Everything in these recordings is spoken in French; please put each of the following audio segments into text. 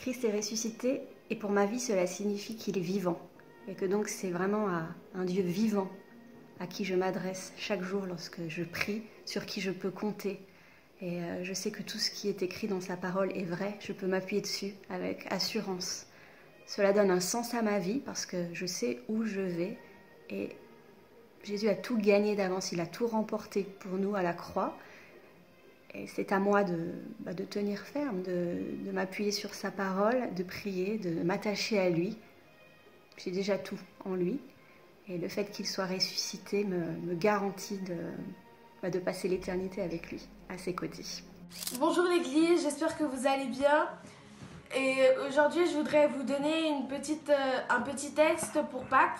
Christ est ressuscité et pour ma vie cela signifie qu'il est vivant et que donc c'est vraiment un Dieu vivant à qui je m'adresse chaque jour lorsque je prie, sur qui je peux compter. Et je sais que tout ce qui est écrit dans sa parole est vrai, je peux m'appuyer dessus avec assurance. Cela donne un sens à ma vie parce que je sais où je vais et Jésus a tout gagné d'avance, il a tout remporté pour nous à la croix. Et c'est à moi de tenir ferme, de m'appuyer sur sa parole, de prier, de m'attacher à lui. J'ai déjà tout en lui. Et le fait qu'il soit ressuscité me garantit de passer l'éternité avec lui, à ses côtés. Bonjour l'église, j'espère que vous allez bien. Et aujourd'hui, je voudrais vous donner un petit texte pour Pâques.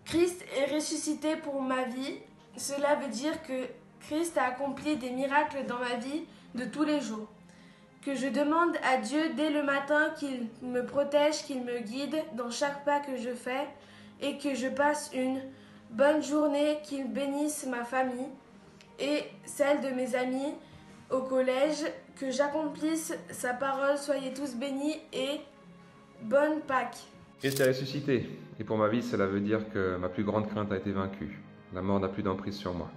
Christ est ressuscité pour ma vie. Cela veut dire que Christ a accompli des miracles dans ma vie de tous les jours. Que je demande à Dieu dès le matin qu'il me protège, qu'il me guide dans chaque pas que je fais et que je passe une bonne journée, qu'il bénisse ma famille et celle de mes amis au collège, que j'accomplisse sa parole. Soyez tous bénis et bonne Pâques. Christ est ressuscité, et pour ma vie, cela veut dire que ma plus grande crainte a été vaincue. La mort n'a plus d'emprise sur moi.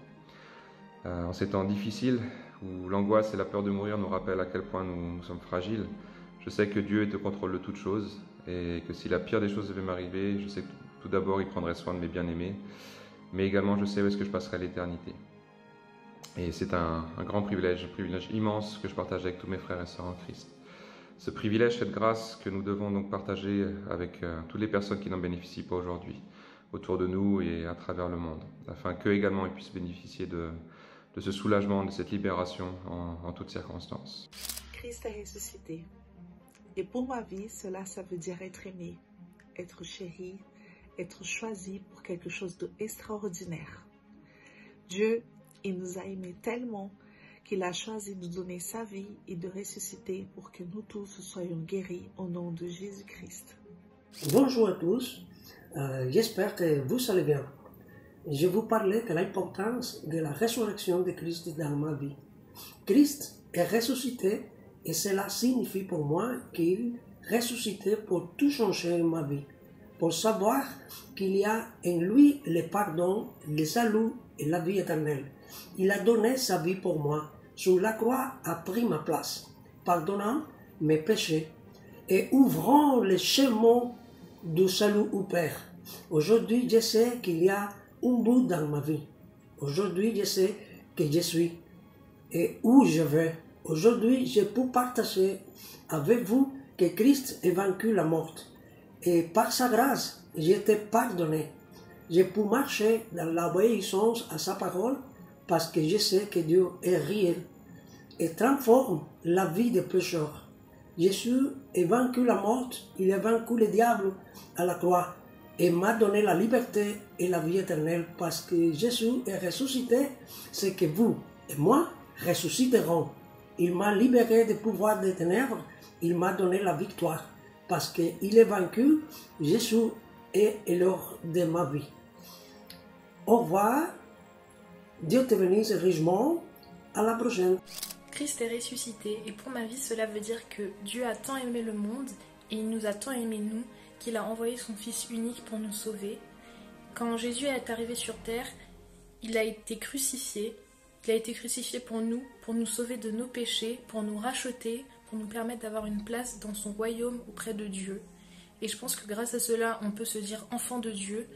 En ces temps difficiles, où l'angoisse et la peur de mourir nous rappellent à quel point nous sommes fragiles, je sais que Dieu est au contrôle de toutes choses, et que si la pire des choses devait m'arriver, je sais que tout d'abord, il prendrait soin de mes bien-aimés, mais également je sais où est-ce que je passerai l'éternité. Et c'est un grand privilège, immense que je partage avec tous mes frères et sœurs en Christ. Ce privilège, cette grâce que nous devons donc partager avec toutes les personnes qui n'en bénéficient pas aujourd'hui, autour de nous et à travers le monde, afin qu'eux également ils puissent bénéficier de ce soulagement, de cette libération en toutes circonstances. Christ est ressuscité. Et pour ma vie, ça veut dire être aimé, être chéri, être choisi pour quelque chose d'extraordinaire. Dieu, il nous a aimés tellement qu'il a choisi de donner sa vie et de ressusciter pour que nous tous soyons guéris au nom de Jésus-Christ. Bonjour à tous, j'espère que vous allez bien. Je vous parlais de l'importance de la résurrection de Christ dans ma vie. Christ est ressuscité et cela signifie pour moi qu'il est ressuscité pour tout changer ma vie, pour savoir qu'il y a en lui le pardon, le salut et la vie éternelle. Il a donné sa vie pour moi. Sur la croix a pris ma place, pardonnant mes péchés et ouvrant le chemin du salut au Père. Aujourd'hui, je sais qu'il y a un but dans ma vie. Aujourd'hui, je sais que je suis et où je vais. Aujourd'hui, je peux partager avec vous que Christ a vaincu la mort. Et par sa grâce, j'ai été pardonné. Je peux marcher dans l'obéissance à sa parole parce que je sais que Dieu est réel et transforme la vie des pécheurs. Jésus a vaincu la mort, il a vaincu le diable à la croix et m'a donné la liberté et la vie éternelle parce que Jésus est ressuscité, c'est que vous et moi ressusciterons. Il m'a libéré des pouvoirs des ténèbres, il m'a donné la victoire parce qu'il est vaincu, Jésus est l'heure de ma vie. Au revoir, Dieu te bénisse richement, à la prochaine. Christ est ressuscité et pour ma vie cela veut dire que Dieu a tant aimé le monde et il nous a tant aimé nous qu'il a envoyé son Fils unique pour nous sauver. Quand Jésus est arrivé sur terre, il a été crucifié. Il a été crucifié pour nous sauver de nos péchés, pour nous racheter, pour nous permettre d'avoir une place dans son royaume auprès de Dieu. Et je pense que grâce à cela, on peut se dire enfant de Dieu.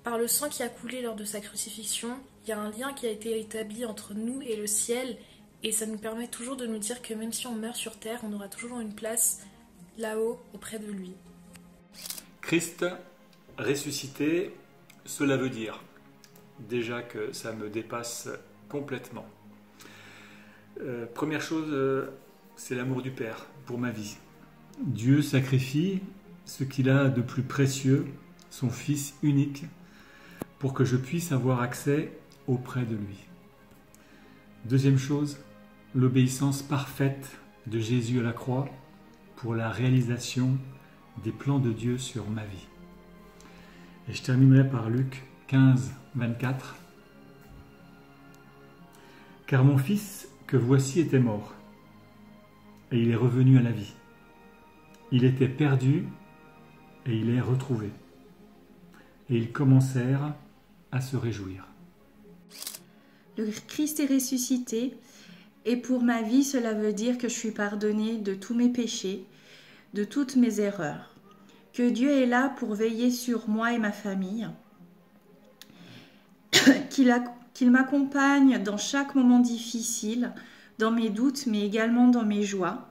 Par le sang qui a coulé lors de sa crucifixion, il y a un lien qui a été établi entre nous et le ciel. Et ça nous permet toujours de nous dire que même si on meurt sur terre, on aura toujours une place là-haut auprès de lui. Christ ressuscité, cela veut dire déjà que ça me dépasse complètement. Première chose, c'est l'amour du Père pour ma vie. Dieu sacrifie ce qu'il a de plus précieux, son Fils unique, pour que je puisse avoir accès auprès de lui. Deuxième chose, l'obéissance parfaite de Jésus à la croix pour la réalisation des plans de Dieu sur ma vie. Et je terminerai par Luc 15, 24. Car mon fils que voici était mort, et il est revenu à la vie. Il était perdu et il est retrouvé. Et ils commencèrent à se réjouir. Le Christ est ressuscité, et pour ma vie, cela veut dire que je suis pardonnée de tous mes péchés, de toutes mes erreurs. Que Dieu est là pour veiller sur moi et ma famille, qu'il m'accompagne dans chaque moment difficile, dans mes doutes, mais également dans mes joies.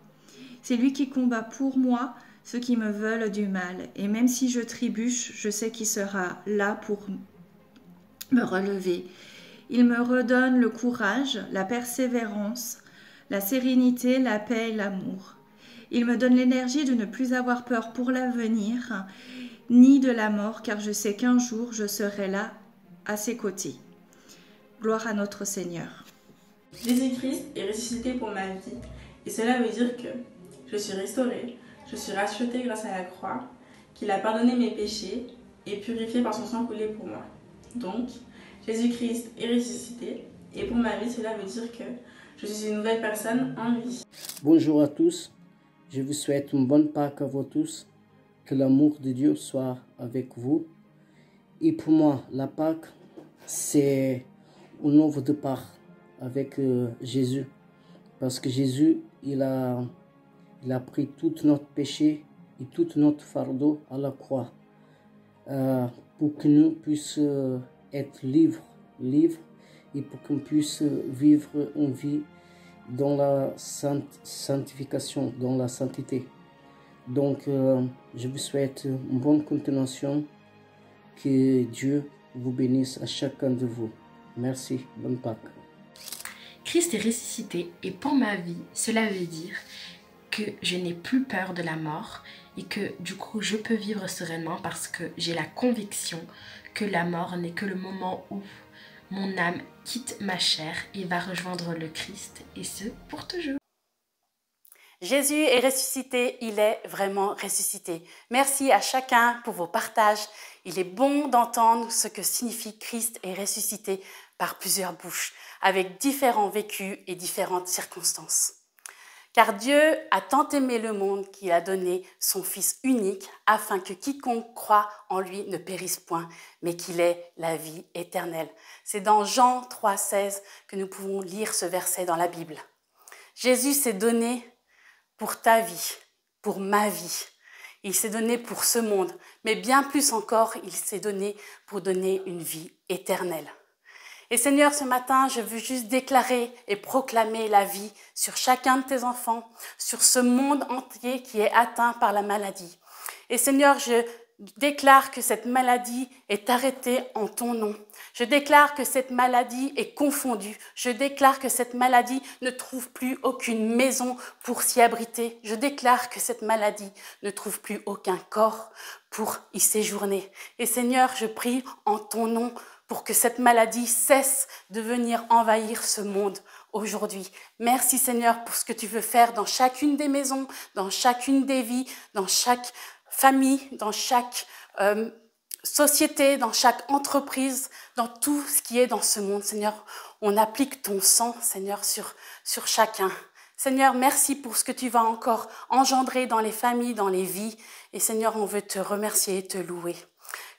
C'est lui qui combat pour moi ceux qui me veulent du mal. Et même si je trébuche, je sais qu'il sera là pour me relever. Il me redonne le courage, la persévérance, la sérénité, la paix et l'amour. Il me donne l'énergie de ne plus avoir peur pour l'avenir, ni de la mort, car je sais qu'un jour je serai là à ses côtés. Gloire à notre Seigneur. Jésus-Christ est ressuscité pour ma vie, et cela veut dire que je suis restaurée, je suis rachetée grâce à la croix, qu'il a pardonné mes péchés et purifié par son sang coulé pour moi. Donc, Jésus-Christ est ressuscité, et pour ma vie, cela veut dire que je suis une nouvelle personne en lui. Bonjour à tous, je vous souhaite une bonne Pâques à vous tous, que l'amour de Dieu soit avec vous. Et pour moi, la Pâques, c'est un nouveau départ avec Jésus, parce que Jésus, il a pris tout notre péché et tout notre fardeau à la croix, pour que nous puissions être libres, et pour qu'on puisse vivre une vie dans la sanctification, dans la sainteté. Donc, je vous souhaite une bonne continuation, que Dieu vous bénisse à chacun de vous. Merci, bonne Pâques. Christ est ressuscité, et pour ma vie, cela veut dire que je n'ai plus peur de la mort et que du coup je peux vivre sereinement parce que j'ai la conviction que la mort n'est que le moment où mon âme quitte ma chair et va rejoindre le Christ, et ce pour toujours. Jésus est ressuscité, il est vraiment ressuscité. Merci à chacun pour vos partages. Il est bon d'entendre ce que signifie Christ est ressuscité par plusieurs bouches, avec différents vécus et différentes circonstances. Car Dieu a tant aimé le monde qu'il a donné son Fils unique afin que quiconque croit en lui ne périsse point, mais qu'il ait la vie éternelle. C'est dans Jean 3,16 que nous pouvons lire ce verset dans la Bible. Jésus s'est donné pour ta vie, pour ma vie. Il s'est donné pour ce monde, mais bien plus encore, il s'est donné pour donner une vie éternelle. Et Seigneur, ce matin, je veux juste déclarer et proclamer la vie sur chacun de tes enfants, sur ce monde entier qui est atteint par la maladie. Et Seigneur, je déclare que cette maladie est arrêtée en ton nom. Je déclare que cette maladie est confondue. Je déclare que cette maladie ne trouve plus aucune maison pour s'y abriter. Je déclare que cette maladie ne trouve plus aucun corps pour y séjourner. Et Seigneur, je prie en ton nom pour que cette maladie cesse de venir envahir ce monde aujourd'hui. Merci Seigneur pour ce que tu veux faire dans chacune des maisons, dans chacune des vies, dans chaque famille, dans chaque société, dans chaque entreprise, dans tout ce qui est dans ce monde. Seigneur, on applique ton sang, Seigneur, sur chacun. Seigneur, merci pour ce que tu vas encore engendrer dans les familles, dans les vies. Et Seigneur, on veut te remercier et te louer.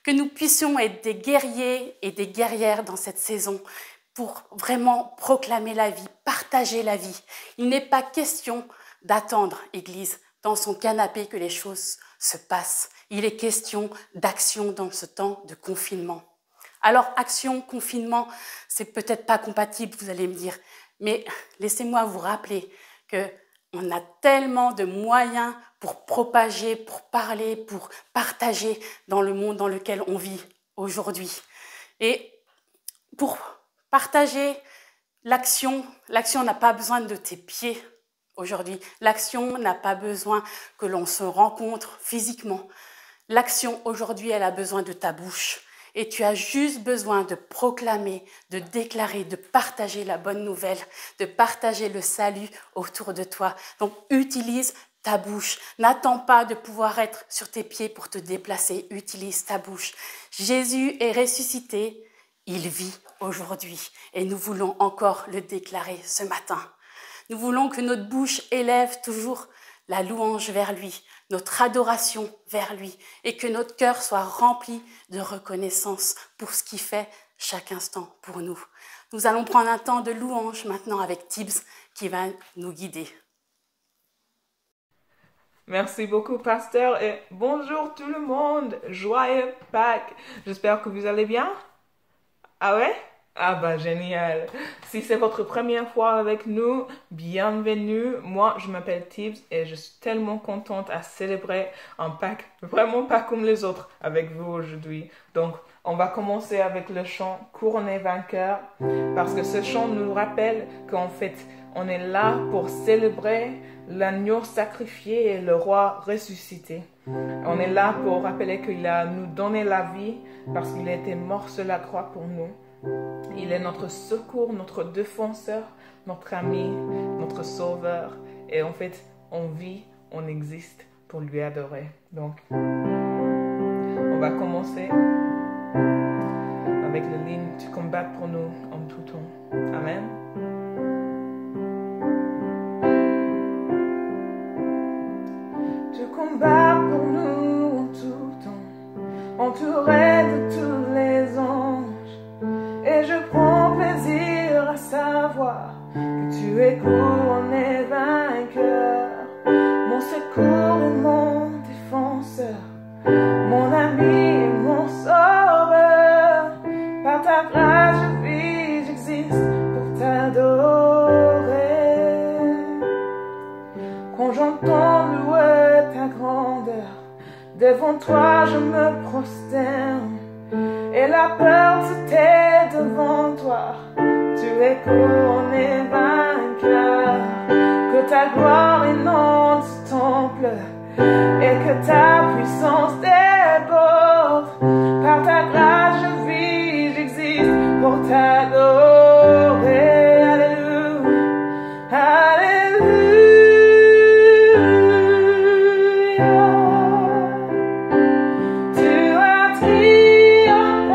Que nous puissions être des guerriers et des guerrières dans cette saison pour vraiment proclamer la vie, partager la vie. Il n'est pas question d'attendre, Église, dans son canapé que les choses se passent. Il est question d'action dans ce temps de confinement. Alors, action, confinement, c'est peut-être pas compatible, vous allez me dire, mais laissez-moi vous rappeler qu'on a tellement de moyens pour propager, pour parler, pour partager dans le monde dans lequel on vit aujourd'hui. Et pour partager l'action n'a pas besoin de tes pieds aujourd'hui. L'action n'a pas besoin que l'on se rencontre physiquement. L'action aujourd'hui, elle a besoin de ta bouche. Et tu as juste besoin de proclamer, de déclarer, de partager la bonne nouvelle, de partager le salut autour de toi. Donc, utilise ta bouche. N'attends pas de pouvoir être sur tes pieds pour te déplacer. Utilise ta bouche. Jésus est ressuscité. Il vit aujourd'hui. Et nous voulons encore le déclarer ce matin. Nous voulons que notre bouche élève toujours la louange vers lui, notre adoration vers lui, et que notre cœur soit rempli de reconnaissance pour ce qu'il fait chaque instant pour nous. Nous allons prendre un temps de louange maintenant avec Tibbs qui va nous guider. Merci beaucoup, pasteur, et bonjour tout le monde. Joyeux Pâques. J'espère que vous allez bien. Ah ouais? Ah bah génial. Si c'est votre première fois avec nous, bienvenue. Moi, je m'appelle Tibbs et je suis tellement contente à célébrer un Pâques vraiment pas comme les autres avec vous aujourd'hui. Donc, on va commencer avec le chant Couronné vainqueur parce que ce chant nous rappelle qu'en fait, on est là pour célébrer l'agneau sacrifié et le roi ressuscité. On est là pour rappeler qu'il a nous donné la vie parce qu'il a été mort sur la croix pour nous. Il est notre secours, notre défenseur, notre ami, notre sauveur. Et en fait, on vit, on existe pour lui adorer. Donc, on va commencer avec la ligne « Tu combats pour nous en tout temps ». Amen. Tu combats pour nous en tout temps, entouré de tous les anges. Et je prends plaisir à savoir que tu es couronné vainqueur, mon secours et mon défenseur, mon ami et mon sauveur. Par ta grâce je vis, j'existe pour t'adorer. Quand j'entends louer ta grandeur, devant toi je me prosterne. Et la peur se tait devant toi, tu es couronné vainqueur. Que ta gloire inonde ce temple et que ta puissance déborde. Par ta grâce je vis, j'existe pour t'adorer. Alléluia, alléluia. Tu as triomphé,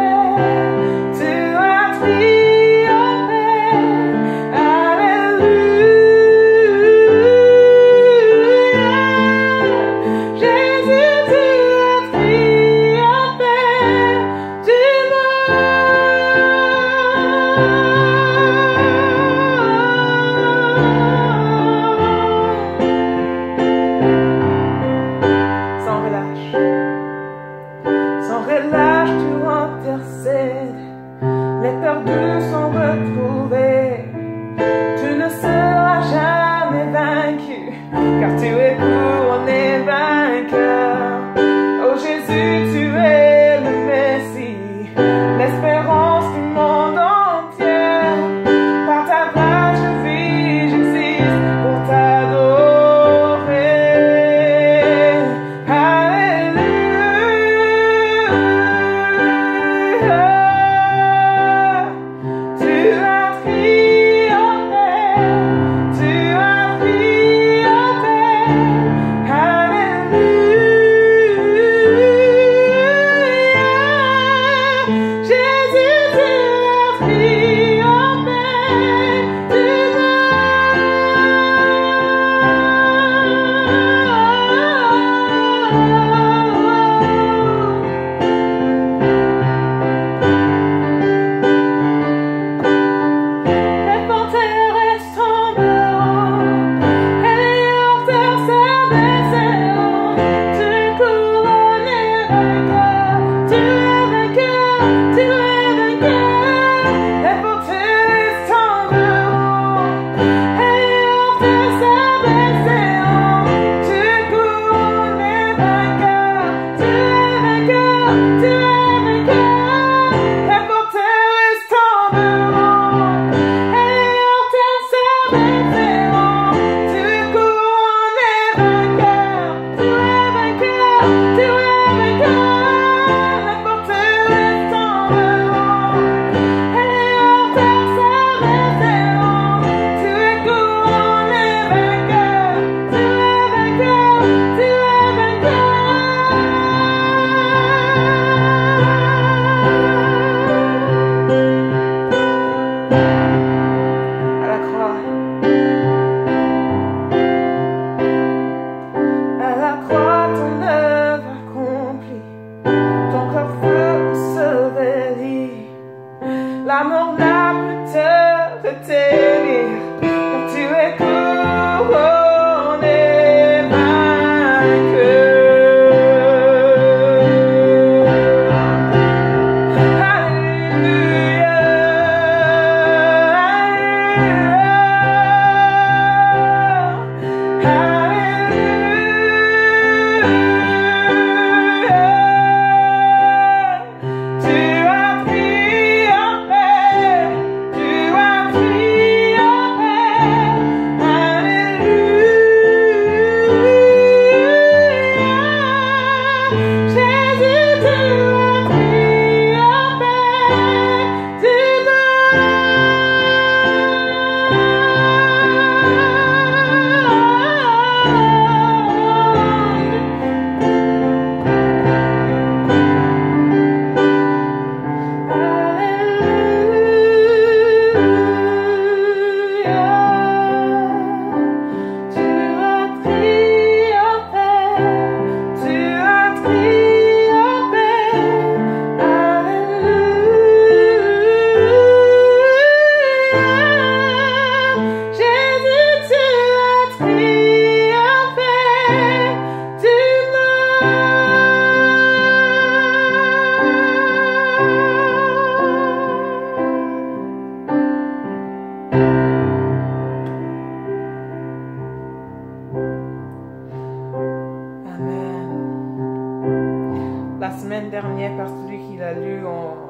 dernier par celui qu'il a lu en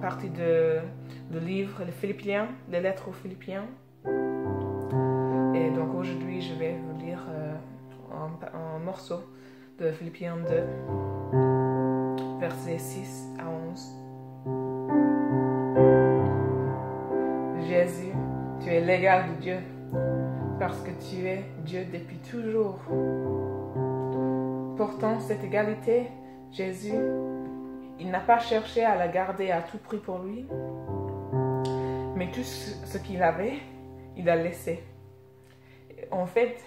partie de livre, les Philippiens, les lettres aux Philippiens. Et donc aujourd'hui, je vais vous lire un morceau de Philippiens 2, versets 6 à 11. Jésus, tu es l'égal de Dieu, parce que tu es Dieu depuis toujours. Pourtant, cette égalité, Jésus, il n'a pas cherché à la garder à tout prix pour lui, mais tout ce qu'il avait, il a laissé. En fait,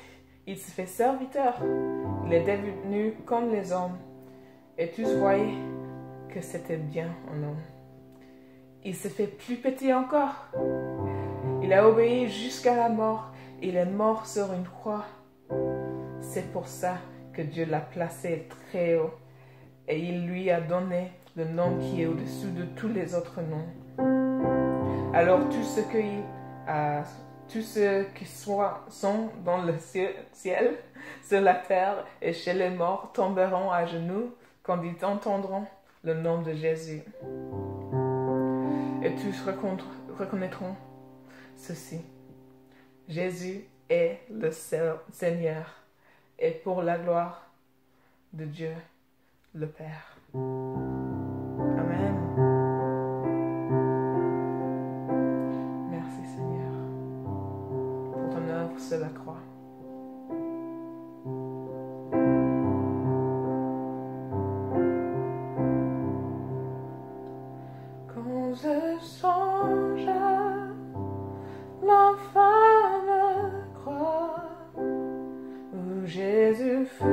il se fait serviteur, il est devenu comme les hommes, et tous voyaient que c'était bien en homme. Il se fait plus petit encore. Il a obéi jusqu'à la mort, il est mort sur une croix. C'est pour ça que Dieu l'a placé très haut, et il lui a donné le nom qui est au-dessus de tous les autres noms. Alors tous ceux qui sont dans le ciel, sur la terre et chez les morts tomberont à genoux quand ils entendront le nom de Jésus. Et tous reconnaîtront ceci: Jésus est le Seigneur, et pour la gloire de Dieu le Père. Amen. Merci Seigneur pour ton œuvre sur la croix. Quand je songe à l'infâme croix où Jésus fut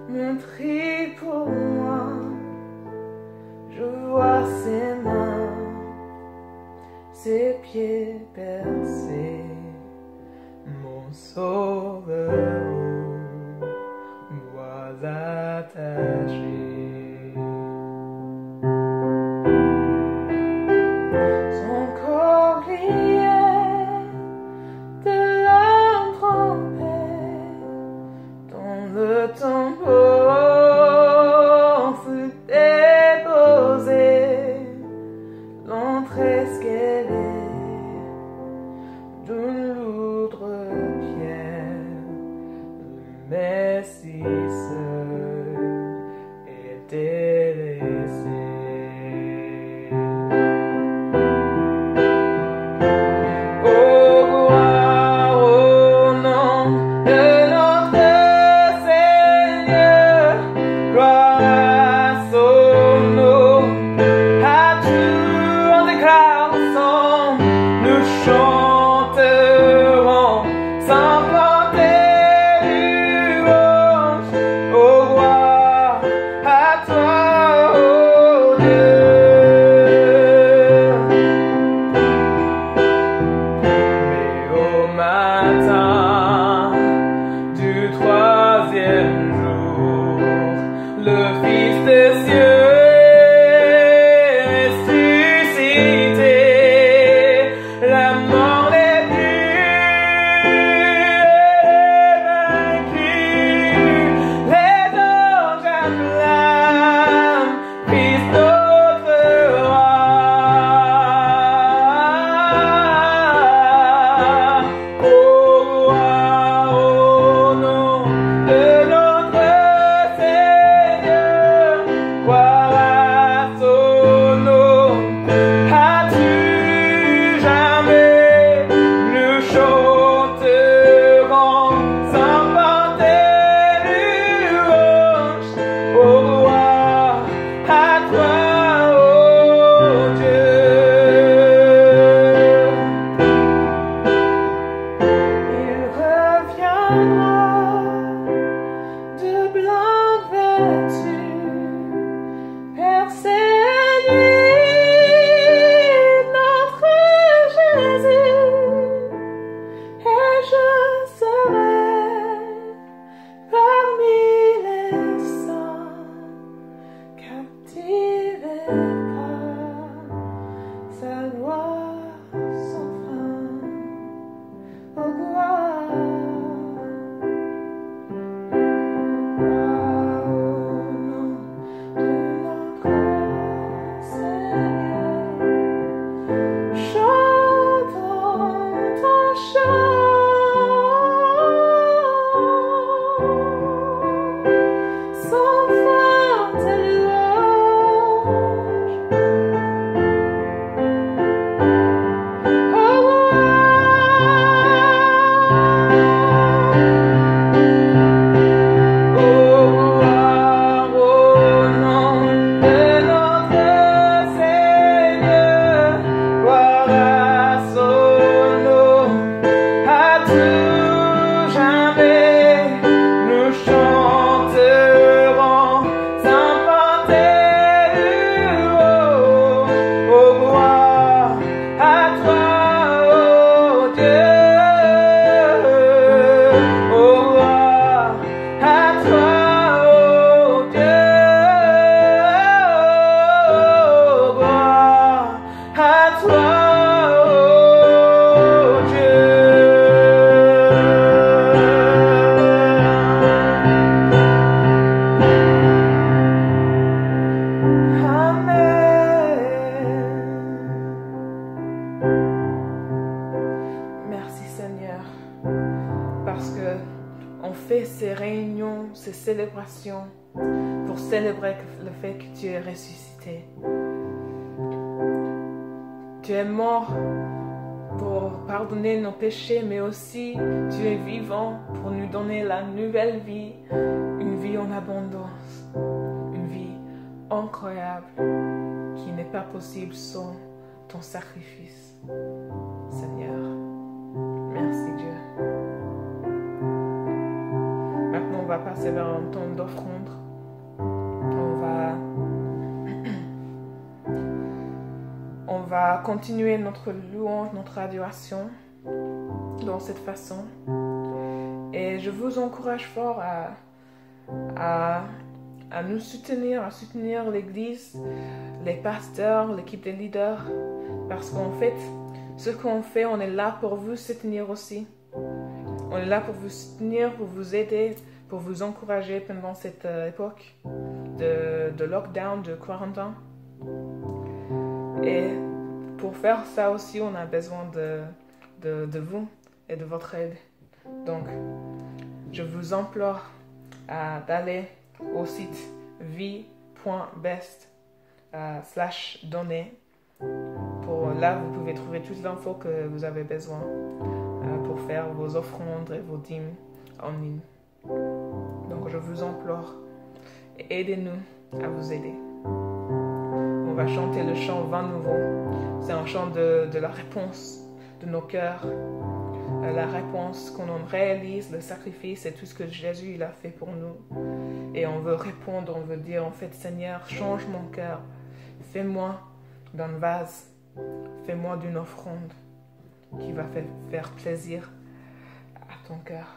meurtri pour moi, je vois ses mains, ses pieds percés, mon sauveur aux bois attachés. Son corps lié de l'âme trempée dans le tombeau fut déposé, l'entrée scellée d'une lourde pierre. Le Messie seul était laissé. fait ces réunions, ces célébrations pour célébrer le fait que tu es ressuscité. Tu es mort pour pardonner nos péchés, mais aussi tu es vivant pour nous donner la nouvelle vie, une vie en abondance, une vie incroyable qui n'est pas possible sans ton sacrifice. Seigneur, merci Dieu. Maintenant, on va passer vers un temps d'offrande. On va continuer notre louange, notre adoration dans cette façon. Et je vous encourage fort à nous soutenir, à soutenir l'Église, les pasteurs, l'équipe des leaders. Parce qu'en fait, ce qu'on fait, on est là pour vous soutenir aussi. On est là pour vous soutenir, pour vous aider, pour vous encourager pendant cette époque de lockdown, de quarantaine. Et pour faire ça aussi, on a besoin de vous et de votre aide. Donc, je vous implore d'aller au site vie.best/donner. Là, vous pouvez trouver toute l'info que vous avez besoin pour faire vos offrandes et vos dîmes en ligne. Donc, je vous implore, aidez-nous à vous aider. On va chanter le chant 20 nouveau. C'est un chant de la réponse de nos cœurs. La réponse qu'on en réalise, le sacrifice et tout ce que Jésus il a fait pour nous. Et on veut répondre, on veut dire en fait, Seigneur, change mon cœur. Fais-moi d'un vase. Fais-moi d'une offrande qui va faire plaisir à ton cœur.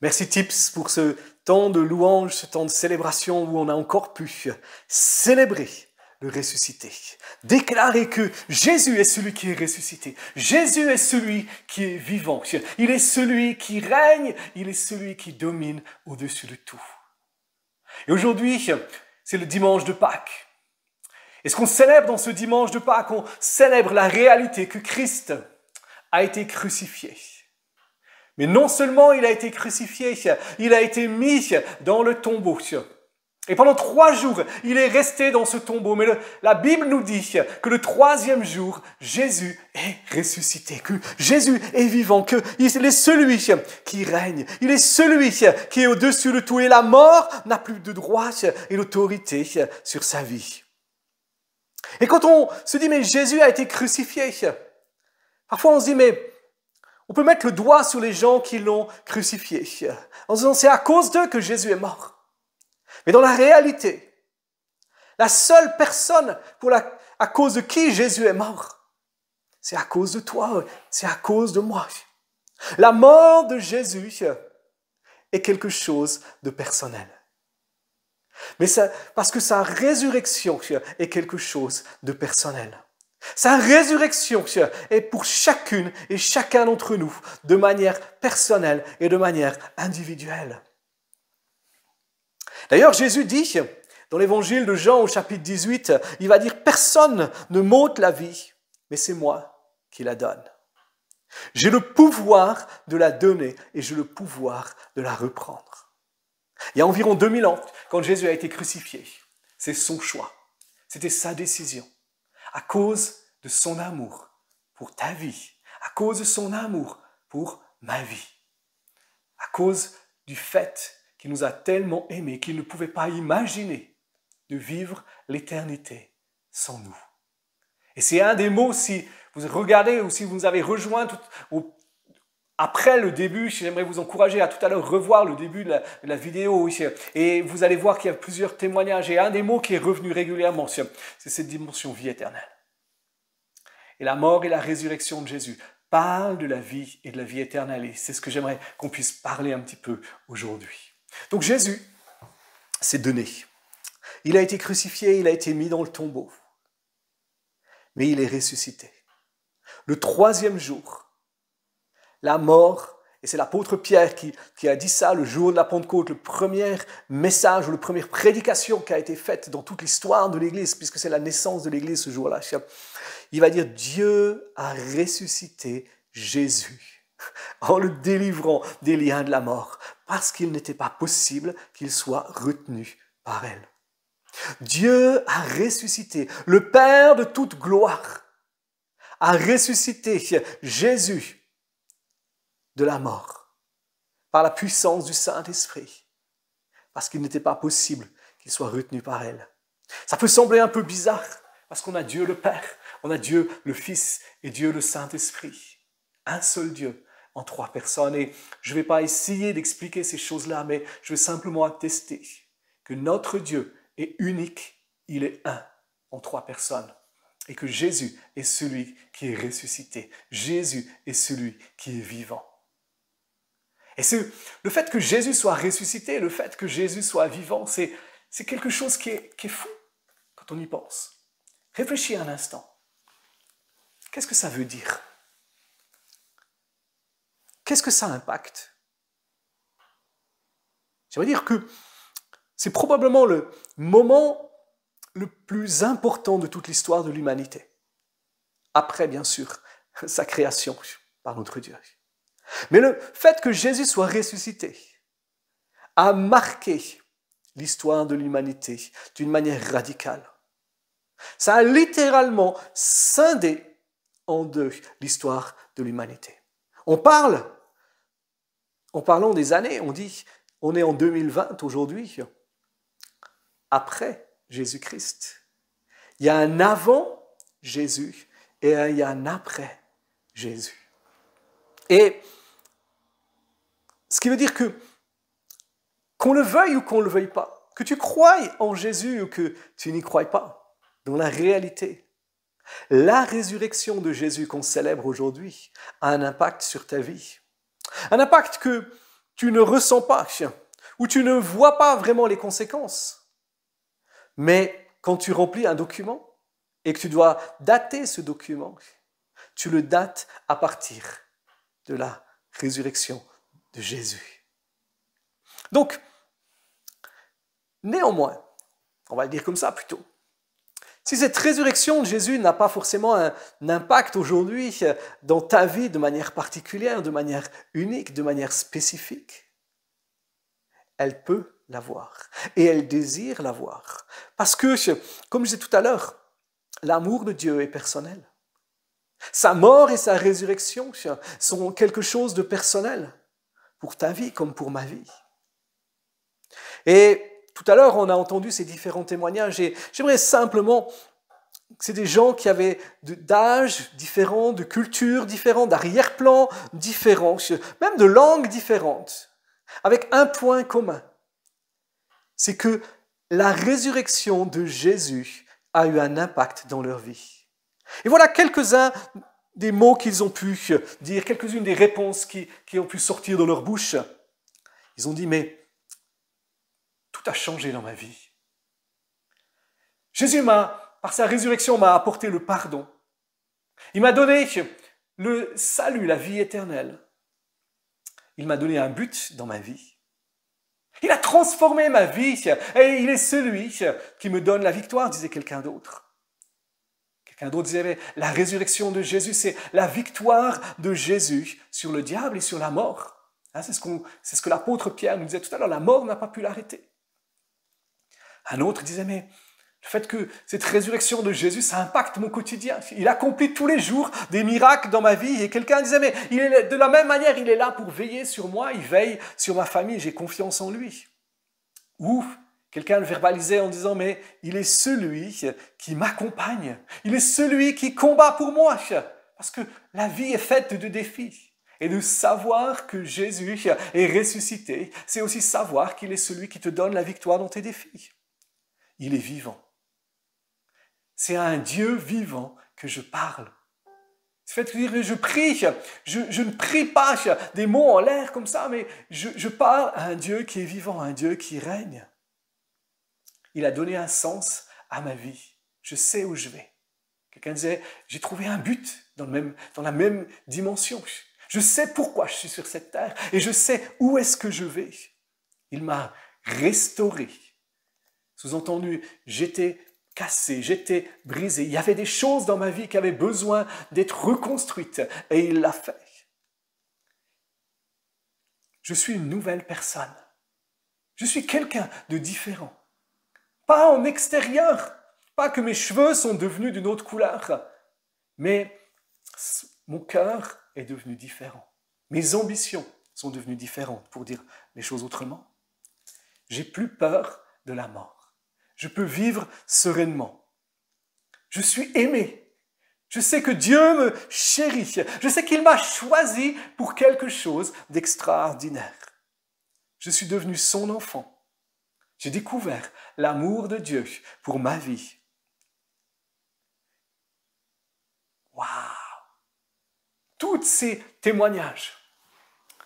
Merci Tips pour ce temps de louange, ce temps de célébration où on a encore pu célébrer le ressuscité. Déclarer que Jésus est celui qui est ressuscité. Jésus est celui qui est vivant. Il est celui qui règne, il est celui qui domine au-dessus de tout. Et aujourd'hui, c'est le dimanche de Pâques. Et ce qu'on célèbre dans ce dimanche de Pâques, on célèbre la réalité que Christ a été crucifié. Mais non seulement il a été crucifié, il a été mis dans le tombeau. Et pendant 3 jours, il est resté dans ce tombeau. Mais la Bible nous dit que le 3e jour, Jésus est ressuscité, que Jésus est vivant, qu'il est celui qui règne, il est celui qui est au-dessus de tout. Et la mort n'a plus de droit et d'autorité sur sa vie. Et quand on se dit, mais Jésus a été crucifié, parfois on se dit, mais on peut mettre le doigt sur les gens qui l'ont crucifié, en disant, c'est à cause d'eux que Jésus est mort. Mais dans la réalité, la seule personne à cause de qui Jésus est mort, c'est à cause de toi, c'est à cause de moi. La mort de Jésus est quelque chose de personnel. Mais parce que sa résurrection est quelque chose de personnel. Sa résurrection est pour chacune et chacun d'entre nous de manière personnelle et de manière individuelle. D'ailleurs, Jésus dit, dans l'évangile de Jean au chapitre 18, il va dire « Personne ne m'ôte la vie, mais c'est moi qui la donne. J'ai le pouvoir de la donner et j'ai le pouvoir de la reprendre. » Il y a environ 2000 ans, quand Jésus a été crucifié, c'est son choix, c'était sa décision, à cause de son amour pour ta vie, à cause de son amour pour ma vie, à cause du fait qu'il nous a tellement aimés qu'il ne pouvait pas imaginer de vivre l'éternité sans nous. Et c'est un des mots, si vous regardez ou si vous nous avez rejoint après le début, j'aimerais vous encourager à tout à l'heure revoir le début de la vidéo, et vous allez voir qu'il y a plusieurs témoignages, et un des mots qui est revenu régulièrement, c'est cette dimension vie éternelle. Et la mort et la résurrection de Jésus parlent de la vie et de la vie éternelle, et c'est ce que j'aimerais qu'on puisse parler un petit peu aujourd'hui. Donc Jésus s'est donné. Il a été crucifié, il a été mis dans le tombeau. Mais il est ressuscité. Le 3e jour, la mort, et c'est l'apôtre Pierre qui a dit ça le jour de la Pentecôte, le premier message ou la première prédication qui a été faite dans toute l'histoire de l'Église, puisque c'est la naissance de l'Église ce jour-là. Il va dire « Dieu a ressuscité Jésus ». En le délivrant des liens de la mort, parce qu'il n'était pas possible qu'il soit retenu par elle. Dieu a ressuscité, le Père de toute gloire, a ressuscité Jésus de la mort, par la puissance du Saint-Esprit, parce qu'il n'était pas possible qu'il soit retenu par elle. Ça peut sembler un peu bizarre, parce qu'on a Dieu le Père, on a Dieu le Fils et Dieu le Saint-Esprit, un seul Dieu, en 3 personnes. Et je ne vais pas essayer d'expliquer ces choses-là, mais je vais simplement attester que notre Dieu est unique, il est un en 3 personnes. Et que Jésus est celui qui est ressuscité. Jésus est celui qui est vivant. Et le fait que Jésus soit ressuscité, le fait que Jésus soit vivant, c'est quelque chose qui est fou quand on y pense. Réfléchis un instant. Qu'est-ce que ça veut dire ? Qu'est-ce que ça impacte? J'aimerais dire que c'est probablement le moment le plus important de toute l'histoire de l'humanité. Après, bien sûr, sa création par notre Dieu. Mais le fait que Jésus soit ressuscité a marqué l'histoire de l'humanité d'une manière radicale. Ça a littéralement scindé en deux l'histoire de l'humanité. En parlant des années, on dit, on est en 2020 aujourd'hui, après Jésus-Christ. Il y a un avant Jésus et il y a un après Jésus. Et ce qui veut dire que, qu'on le veuille ou qu'on ne le veuille pas, que tu croies en Jésus ou que tu n'y croies pas, dans la réalité, La résurrection de Jésus qu'on célèbre aujourd'hui a un impact sur ta vie. Un impact que tu ne ressens pas, où tu ne vois pas vraiment les conséquences. Mais quand tu remplis un document et que tu dois dater ce document, tu le dates à partir de la résurrection de Jésus. Donc, néanmoins, on va le dire comme ça plutôt, si cette résurrection de Jésus n'a pas forcément un impact aujourd'hui dans ta vie de manière particulière, de manière unique, de manière spécifique, elle peut l'avoir et elle désire l'avoir. Parce que, comme je disais tout à l'heure, l'amour de Dieu est personnel. Sa mort et sa résurrection sont quelque chose de personnel pour ta vie comme pour ma vie. Et tout à l'heure, on a entendu ces différents témoignages et j'aimerais simplement, c'est des gens qui avaient d'âges différents, de cultures différentes, d'arrière-plans différents, même de langues différentes, avec un point commun. C'est que la résurrection de Jésus a eu un impact dans leur vie. Et voilà quelques-uns des mots qu'ils ont pu dire, quelques-unes des réponses qui ont pu sortir de leur bouche. Ils ont dit, mais tout a changé dans ma vie. Jésus par sa résurrection, m'a apporté le pardon. Il m'a donné le salut, la vie éternelle. Il m'a donné un but dans ma vie. Il a transformé ma vie et il est celui qui me donne la victoire, disait quelqu'un d'autre. Quelqu'un d'autre disait, mais la résurrection de Jésus, c'est la victoire de Jésus sur le diable et sur la mort. C'est ce que l'apôtre Pierre nous disait tout à l'heure, la mort n'a pas pu l'arrêter. Un autre disait, mais le fait que cette résurrection de Jésus, ça impacte mon quotidien. Il accomplit tous les jours des miracles dans ma vie. Et quelqu'un disait, mais de la même manière, il est là pour veiller sur moi, il veille sur ma famille, j'ai confiance en lui. Ou quelqu'un le verbalisait en disant, mais il est celui qui m'accompagne. Il est celui qui combat pour moi. Parce que la vie est faite de défis. Et de savoir que Jésus est ressuscité, c'est aussi savoir qu'il est celui qui te donne la victoire dans tes défis. Il est vivant. C'est à un Dieu vivant que je parle. C'est fait dire que je prie, je ne prie pas des mots en l'air comme ça, mais je parle à un Dieu qui est vivant, un Dieu qui règne. Il a donné un sens à ma vie. Je sais où je vais. Quelqu'un disait, j'ai trouvé un but dans la même dimension. Je sais pourquoi je suis sur cette terre et je sais où est-ce que je vais. Il m'a restauré. Sous-entendu, j'étais cassé, j'étais brisé. Il y avait des choses dans ma vie qui avaient besoin d'être reconstruites et il l'a fait. Je suis une nouvelle personne. Je suis quelqu'un de différent. Pas en extérieur, pas que mes cheveux sont devenus d'une autre couleur, mais mon cœur est devenu différent. Mes ambitions sont devenues différentes, pour dire les choses autrement. J'ai plus peur de la mort. Je peux vivre sereinement. Je suis aimé. Je sais que Dieu me chérit. Je sais qu'il m'a choisi pour quelque chose d'extraordinaire. Je suis devenu son enfant. J'ai découvert l'amour de Dieu pour ma vie. Waouh! Tous ces témoignages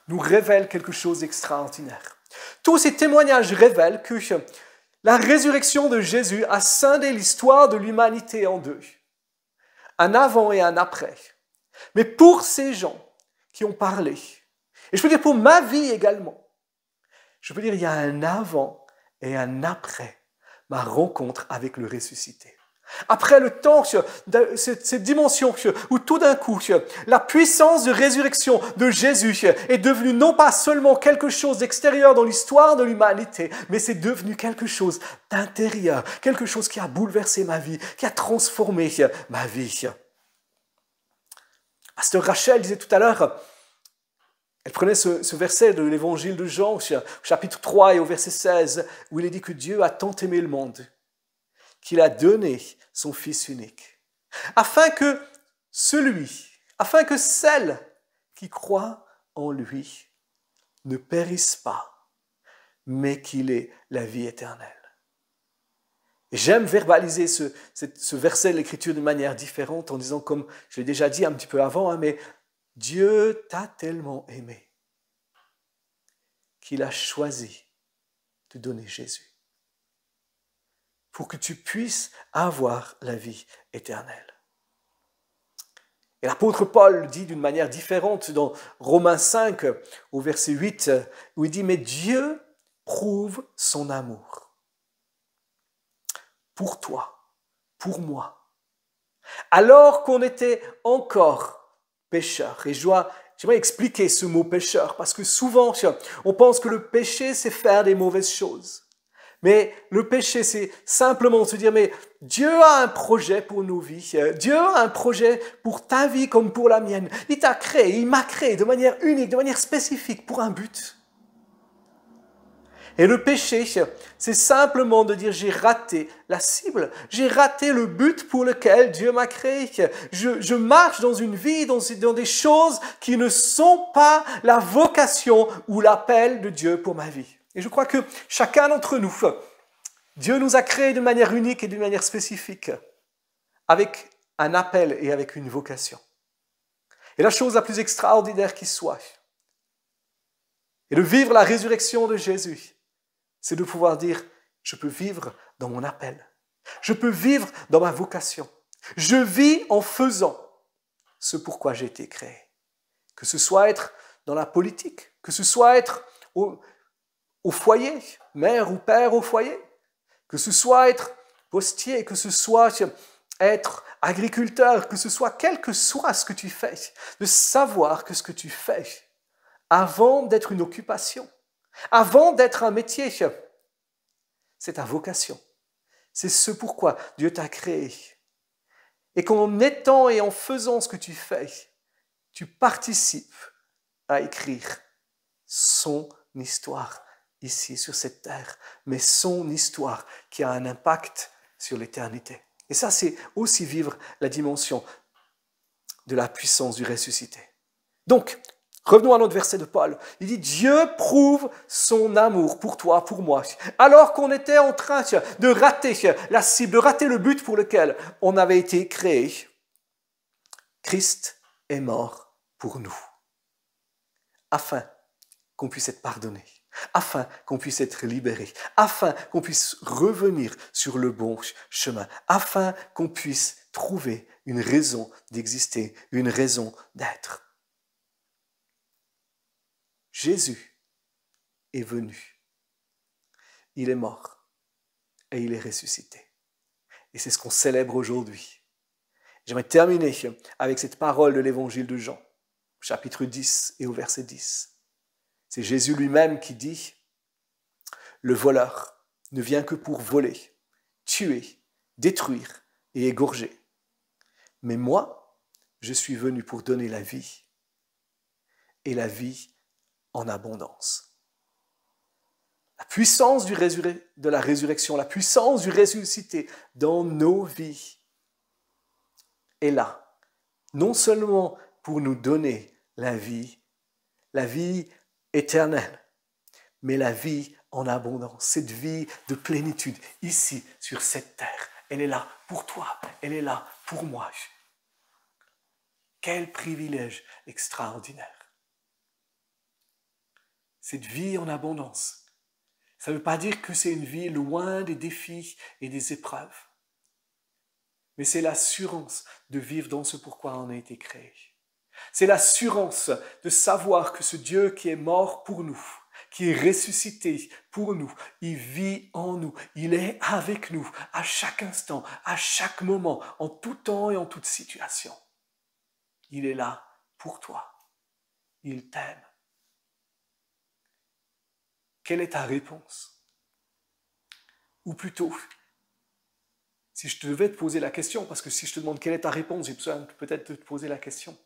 nous révèlent quelque chose d'extraordinaire. Tous ces témoignages révèlent que la résurrection de Jésus a scindé l'histoire de l'humanité en deux. Un avant et un après. Mais pour ces gens qui ont parlé, et je peux dire pour ma vie également, je peux dire il y a un avant et un après ma rencontre avec le ressuscité. Après le temps, cette dimension où tout d'un coup, la puissance de résurrection de Jésus est devenue non pas seulement quelque chose d'extérieur dans l'histoire de l'humanité, mais c'est devenu quelque chose d'intérieur, quelque chose qui a bouleversé ma vie, qui a transformé ma vie. Pasteur Rachel disait tout à l'heure, elle prenait ce verset de l'évangile de Jean, au chapitre 3 et au verset 16, où il est dit que Dieu a tant aimé le monde qu'il a donné son Fils unique, afin que celle qui croit en lui ne périsse pas, mais qu'il ait la vie éternelle. Et j'aime verbaliser ce verset de l'Écriture d'une manière différente en disant, comme je l'ai déjà dit un petit peu avant, mais Dieu t'a tellement aimé qu'il a choisi de donner Jésus pour que tu puisses avoir la vie éternelle. Et l'apôtre Paul dit d'une manière différente dans Romains 5 au verset 8 où il dit « Mais Dieu prouve son amour pour toi, pour moi, alors qu'on était encore pécheurs. » Et j'aimerais expliquer ce mot pécheur parce que souvent on pense que le péché c'est faire des mauvaises choses. Mais le péché, c'est simplement se dire, mais Dieu a un projet pour nos vies. Dieu a un projet pour ta vie comme pour la mienne. Il t'a créé, il m'a créé de manière unique, de manière spécifique, pour un but. Et le péché, c'est simplement de dire, j'ai raté la cible. J'ai raté le but pour lequel Dieu m'a créé. Je marche dans une vie, dans des choses qui ne sont pas la vocation ou l'appel de Dieu pour ma vie. Et je crois que chacun d'entre nous, Dieu nous a créés d'une manière unique et d'une manière spécifique, avec un appel et avec une vocation. Et la chose la plus extraordinaire qui soit, et de vivre la résurrection de Jésus, c'est de pouvoir dire, je peux vivre dans mon appel, je peux vivre dans ma vocation, je vis en faisant ce pourquoi j'ai été créé. Que ce soit être dans la politique, que ce soit être au foyer, mère ou père au foyer, que ce soit être postier, que ce soit être agriculteur, que ce soit quel que soit ce que tu fais, de savoir que ce que tu fais, avant d'être une occupation, avant d'être un métier, c'est ta vocation. C'est ce pourquoi Dieu t'a créé. Et qu'en étant et en faisant ce que tu fais, tu participes à écrire son histoire ici sur cette terre, mais son histoire qui a un impact sur l'éternité. Et ça, c'est aussi vivre la dimension de la puissance du ressuscité. Donc, revenons à notre verset de Paul. Il dit, Dieu prouve son amour pour toi, pour moi, alors qu'on était en train de rater la cible, de rater le but pour lequel on avait été créé. Christ est mort pour nous, afin qu'on puisse être pardonné, afin qu'on puisse être libéré, afin qu'on puisse revenir sur le bon chemin, afin qu'on puisse trouver une raison d'exister, une raison d'être. Jésus est venu, il est mort et il est ressuscité. Et c'est ce qu'on célèbre aujourd'hui. J'aimerais terminer avec cette parole de l'évangile de Jean, chapitre 10 et au verset 10. C'est Jésus lui-même qui dit « Le voleur ne vient que pour voler, tuer, détruire et égorger. Mais moi, je suis venu pour donner la vie, et la vie en abondance. » La puissance de la résurrection, la puissance du ressuscité dans nos vies est là, non seulement pour nous donner la vie éternelle, mais la vie en abondance, cette vie de plénitude ici sur cette terre. Elle est là pour toi, elle est là pour moi. Quel privilège extraordinaire. Cette vie en abondance, ça ne veut pas dire que c'est une vie loin des défis et des épreuves, mais c'est l'assurance de vivre dans ce pourquoi on a été créé. C'est l'assurance de savoir que ce Dieu qui est mort pour nous, qui est ressuscité pour nous, il vit en nous, il est avec nous à chaque instant, à chaque moment, en tout temps et en toute situation. Il est là pour toi. Il t'aime. Quelle est ta réponse? Ou plutôt, si je devais te poser la question, parce que si je te demande quelle est ta réponse, j'ai besoin peut-être de te poser la question.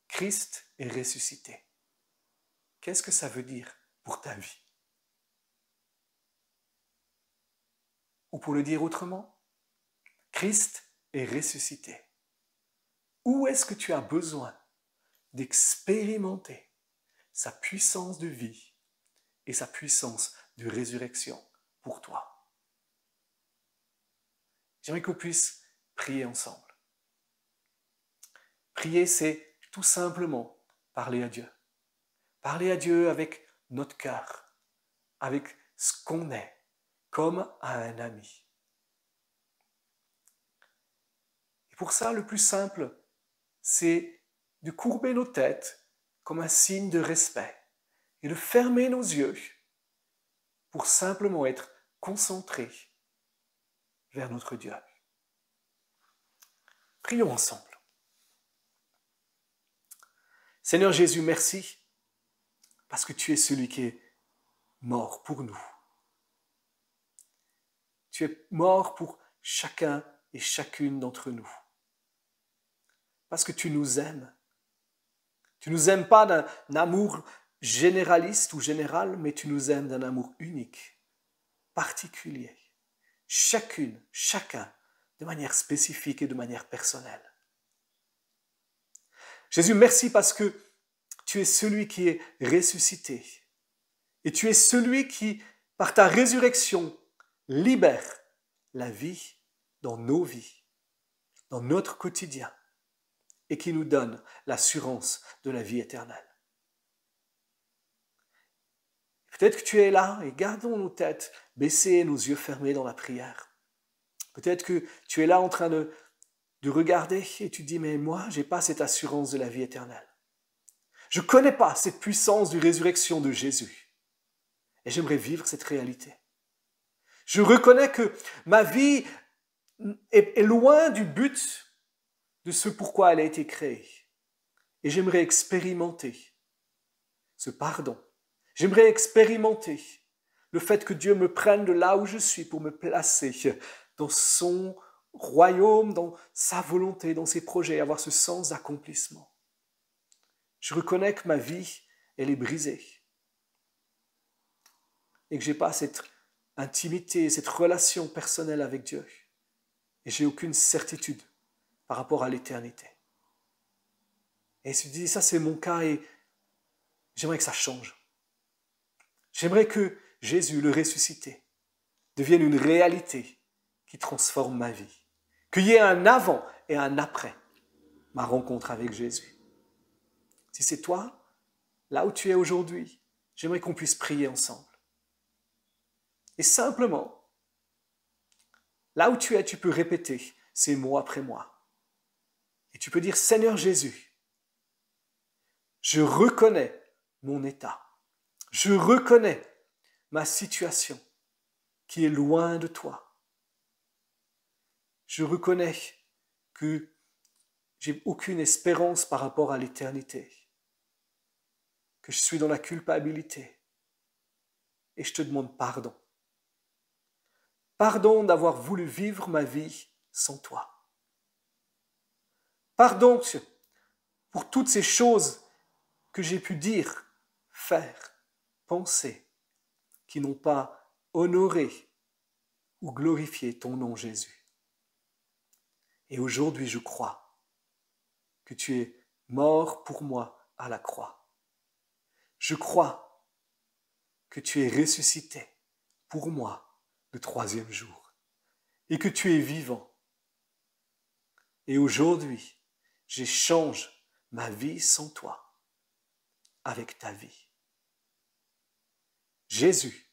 Christ est ressuscité. Qu'est-ce que ça veut dire pour ta vie? Ou pour le dire autrement, Christ est ressuscité. Où est-ce que tu as besoin d'expérimenter sa puissance de vie et sa puissance de résurrection pour toi? J'aimerais qu'on puisse prier ensemble. Prier, c'est tout simplement parler à Dieu. Parler à Dieu avec notre cœur, avec ce qu'on est, comme à un ami. Et pour ça, le plus simple, c'est de courber nos têtes comme un signe de respect et de fermer nos yeux pour simplement être concentrés vers notre Dieu. Prions ensemble. Seigneur Jésus, merci parce que tu es celui qui est mort pour nous. Tu es mort pour chacun et chacune d'entre nous. Parce que tu nous aimes. Tu nous aimes pas d'un amour généraliste ou général, mais tu nous aimes d'un amour unique, particulier. Chacune, chacun, de manière spécifique et de manière personnelle. Jésus, merci parce que tu es celui qui est ressuscité. Et tu es celui qui, par ta résurrection, libère la vie dans nos vies, dans notre quotidien, et qui nous donne l'assurance de la vie éternelle. Peut-être que tu es là et gardons nos têtes baissées, nos yeux fermés dans la prière. Peut-être que tu es là en train de regarder et tu dis, mais moi, je n'ai pas cette assurance de la vie éternelle. Je ne connais pas cette puissance de résurrection de Jésus. Et j'aimerais vivre cette réalité. Je reconnais que ma vie est loin du but de ce pourquoi elle a été créée. Et j'aimerais expérimenter ce pardon. J'aimerais expérimenter le fait que Dieu me prenne de là où je suis pour me placer dans son royaume, dans sa volonté, dans ses projets, avoir ce sens d'accomplissement. Je reconnais que ma vie, elle est brisée. Et que je n'ai pas cette intimité, cette relation personnelle avec Dieu. Et j'ai aucune certitude par rapport à l'éternité. Et je me dis, ça c'est mon cas et j'aimerais que ça change. J'aimerais que Jésus, le ressuscité, devienne une réalité qui transforme ma vie. Qu'il y ait un avant et un après ma rencontre avec Jésus. Si c'est toi, là où tu es aujourd'hui, j'aimerais qu'on puisse prier ensemble. Et simplement, là où tu es, tu peux répéter ces mots après moi. Et tu peux dire, Seigneur Jésus, je reconnais mon état. Je reconnais ma situation qui est loin de toi. Je reconnais que j'ai aucune espérance par rapport à l'éternité, que je suis dans la culpabilité et je te demande pardon. Pardon d'avoir voulu vivre ma vie sans toi. Pardon pour toutes ces choses que j'ai pu dire, faire, penser, qui n'ont pas honoré ou glorifié ton nom, Jésus. Et aujourd'hui, je crois que tu es mort pour moi à la croix. Je crois que tu es ressuscité pour moi le 3e jour et que tu es vivant. Et aujourd'hui, j'échange ma vie sans toi avec ta vie. Jésus,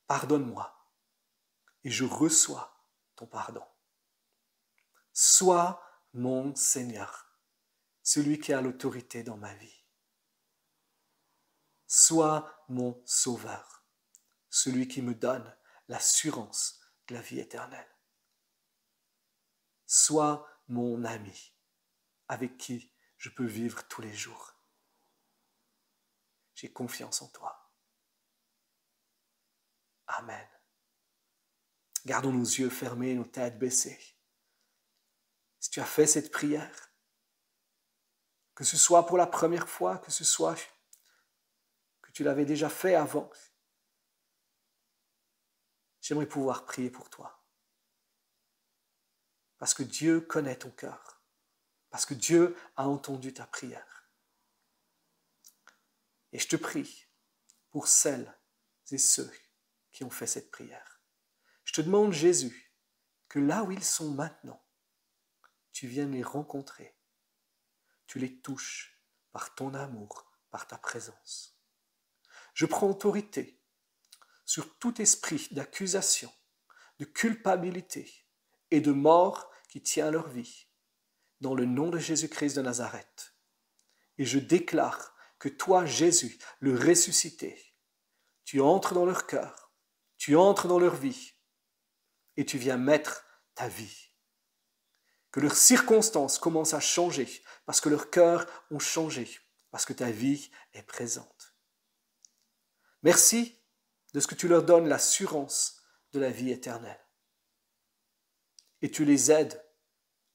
pardonne-moi et je reçois ton pardon. Sois mon Seigneur, celui qui a l'autorité dans ma vie. Sois mon Sauveur, celui qui me donne l'assurance de la vie éternelle. Sois mon ami, avec qui je peux vivre tous les jours. J'ai confiance en toi. Amen. Gardons nos yeux fermés, nos têtes baissées. Si tu as fait cette prière, que ce soit pour la première fois, que ce soit que tu l'avais déjà fait avant, j'aimerais pouvoir prier pour toi. Parce que Dieu connaît ton cœur. Parce que Dieu a entendu ta prière. Et je te prie pour celles et ceux qui ont fait cette prière. Je te demande, Jésus, que là où ils sont maintenant, tu viennes les rencontrer. Tu les touches par ton amour, par ta présence. Je prends autorité sur tout esprit d'accusation, de culpabilité et de mort qui tient leur vie, dans le nom de Jésus-Christ de Nazareth. Et je déclare que toi, Jésus, le ressuscité, tu entres dans leur cœur, tu entres dans leur vie, et tu viens mettre ta vie. Que leurs circonstances commencent à changer, parce que leurs cœurs ont changé, parce que ta vie est présente. Merci de ce que tu leur donnes l'assurance de la vie éternelle. Et tu les aides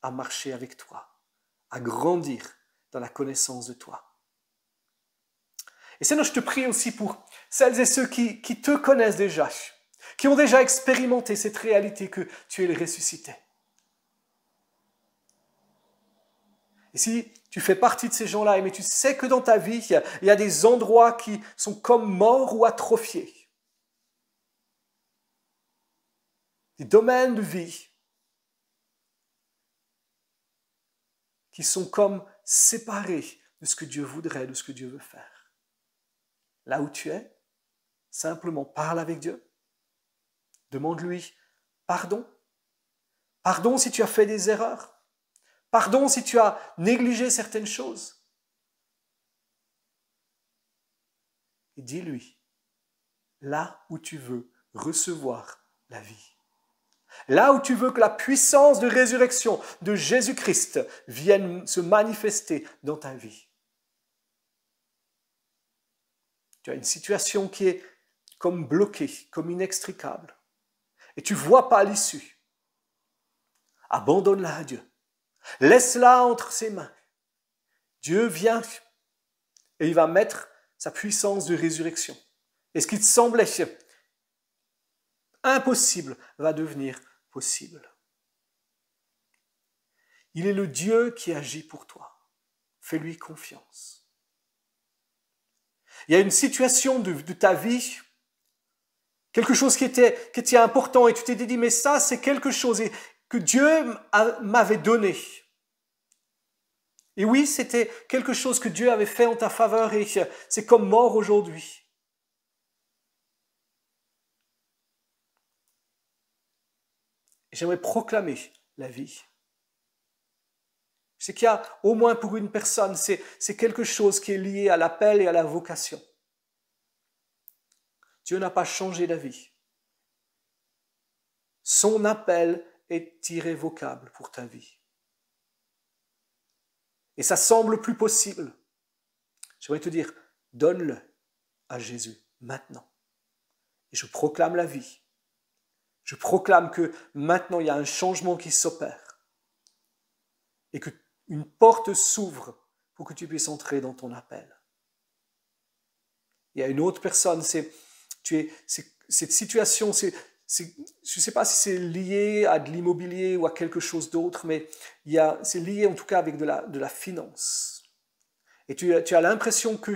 à marcher avec toi, à grandir dans la connaissance de toi. Et Seigneur, je te prie aussi pour celles et ceux qui te connaissent déjà, qui ont déjà expérimenté cette réalité que tu es le ressuscité. Et si tu fais partie de ces gens-là, mais tu sais que dans ta vie, il y a des endroits qui sont comme morts ou atrophiés, des domaines de vie qui sont comme séparés de ce que Dieu voudrait, de ce que Dieu veut faire. Là où tu es, simplement parle avec Dieu. Demande-lui pardon. Pardon si tu as fait des erreurs. Pardon si tu as négligé certaines choses. Et dis-lui, là où tu veux recevoir la vie. Là où tu veux que la puissance de résurrection de Jésus-Christ vienne se manifester dans ta vie. Tu as une situation qui est comme bloquée, comme inextricable. Et tu ne vois pas l'issue. Abandonne-la à Dieu. Laisse-la entre ses mains. Dieu vient et il va mettre sa puissance de résurrection. Et ce qui te semblait impossible va devenir possible. Il est le Dieu qui agit pour toi. Fais-lui confiance. Il y a une situation de ta vie, quelque chose qui était important et tu t'es dit, mais ça c'est quelque chose que Dieu m'avait donné. Et oui, c'était quelque chose que Dieu avait fait en ta faveur et c'est comme mort aujourd'hui. J'aimerais proclamer la vie. Je sais qu'il y a, au moins pour une personne, c'est quelque chose qui est lié à l'appel et à la vocation. Dieu n'a pas changé la vie. Son appel est irrévocable pour ta vie. Et ça semble plus possible. J'aimerais te dire, donne-le à Jésus maintenant. Et je proclame la vie. Je proclame que maintenant il y a un changement qui s'opère. Et qu'une porte s'ouvre pour que tu puisses entrer dans ton appel. Il y a une autre personne, cette situation, je ne sais pas si c'est lié à de l'immobilier ou à quelque chose d'autre, mais c'est lié en tout cas avec de la finance. Et tu as l'impression que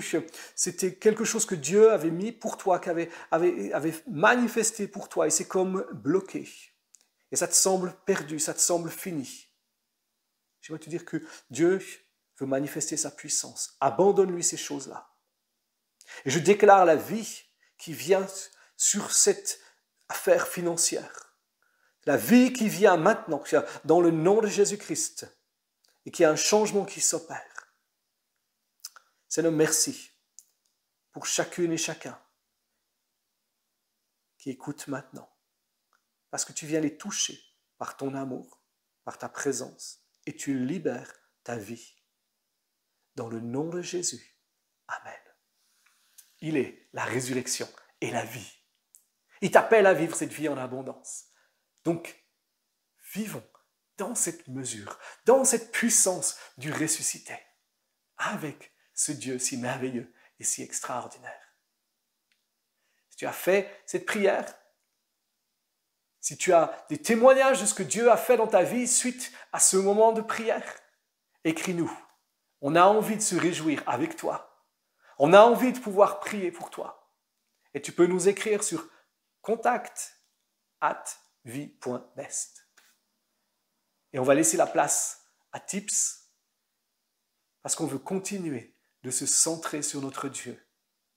c'était quelque chose que Dieu avait mis pour toi, avait manifesté pour toi, et c'est comme bloqué. Et ça te semble perdu, ça te semble fini. Je vais te dire que Dieu veut manifester sa puissance. Abandonne-lui ces choses-là. Et je déclare la vie qui vient sur cette affaire financière. La vie qui vient maintenant, dans le nom de Jésus-Christ, et qu'il y a un changement qui s'opère. Seigneur, merci pour chacune et chacun qui écoute maintenant, parce que tu viens les toucher par ton amour, par ta présence, et tu libères ta vie. Dans le nom de Jésus, Amen. Il est la résurrection et la vie. Il t'appelle à vivre cette vie en abondance. Donc, vivons dans cette mesure, dans cette puissance du ressuscité, avec ce Dieu si merveilleux et si extraordinaire. Si tu as fait cette prière, si tu as des témoignages de ce que Dieu a fait dans ta vie suite à ce moment de prière, écris-nous. On a envie de se réjouir avec toi. On a envie de pouvoir prier pour toi. Et tu peux nous écrire sur contact@vie.best. Et on va laisser la place à Tips parce qu'on veut continuer de se centrer sur notre Dieu.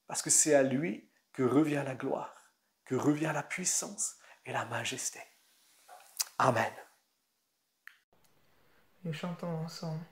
Parce que c'est à lui que revient la gloire, que revient la puissance et la majesté. Amen. Nous chantons ensemble.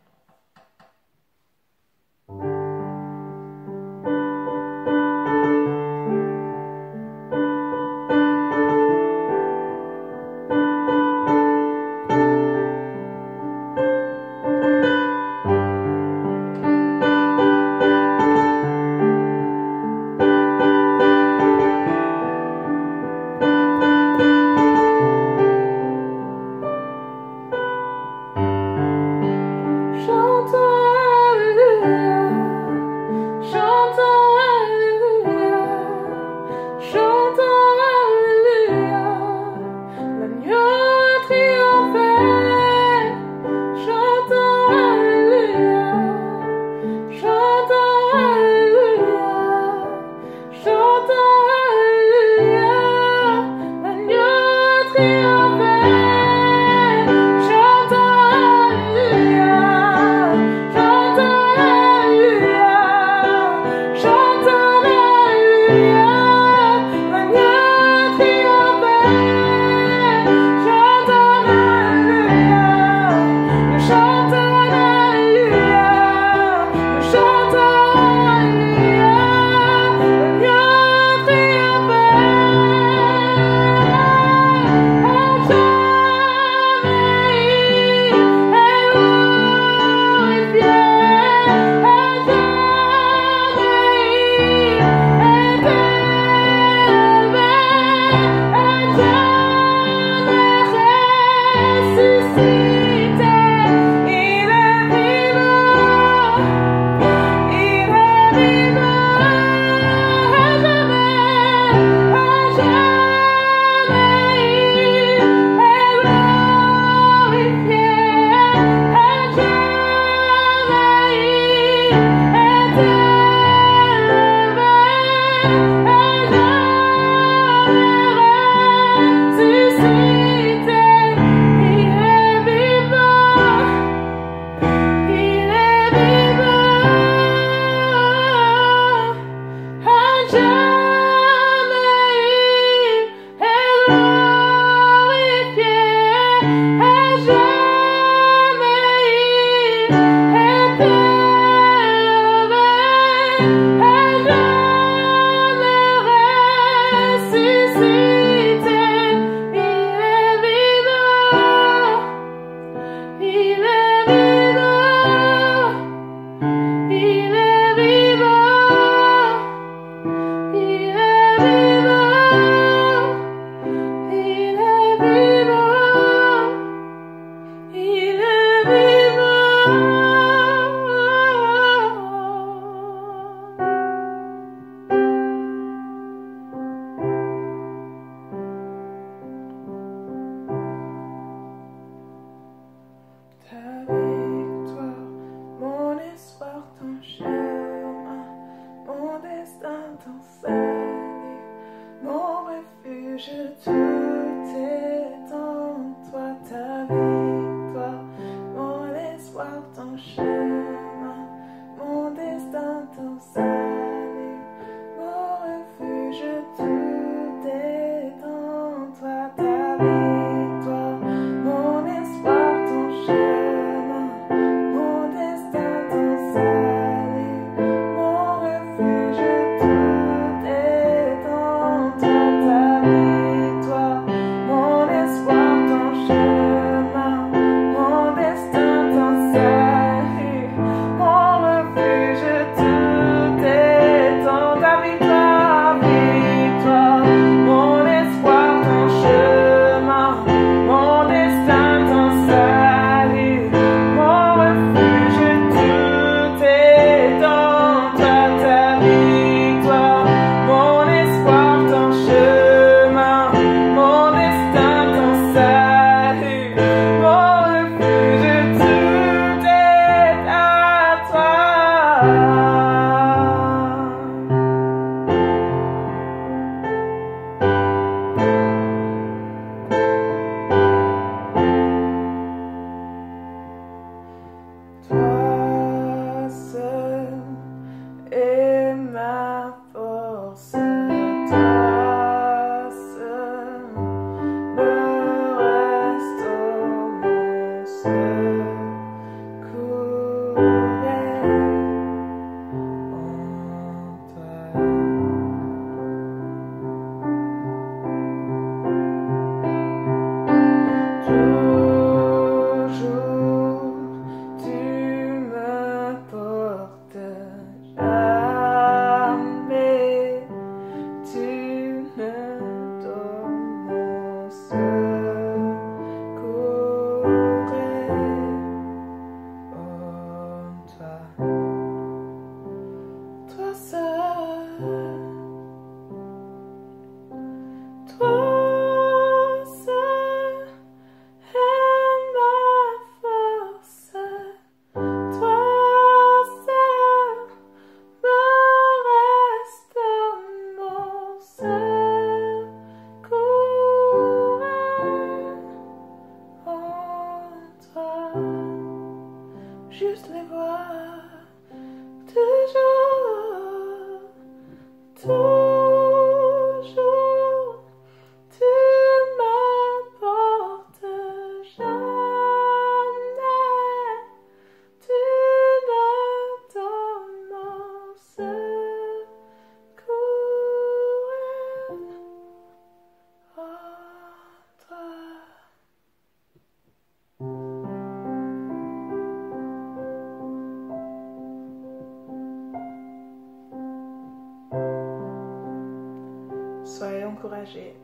encourager.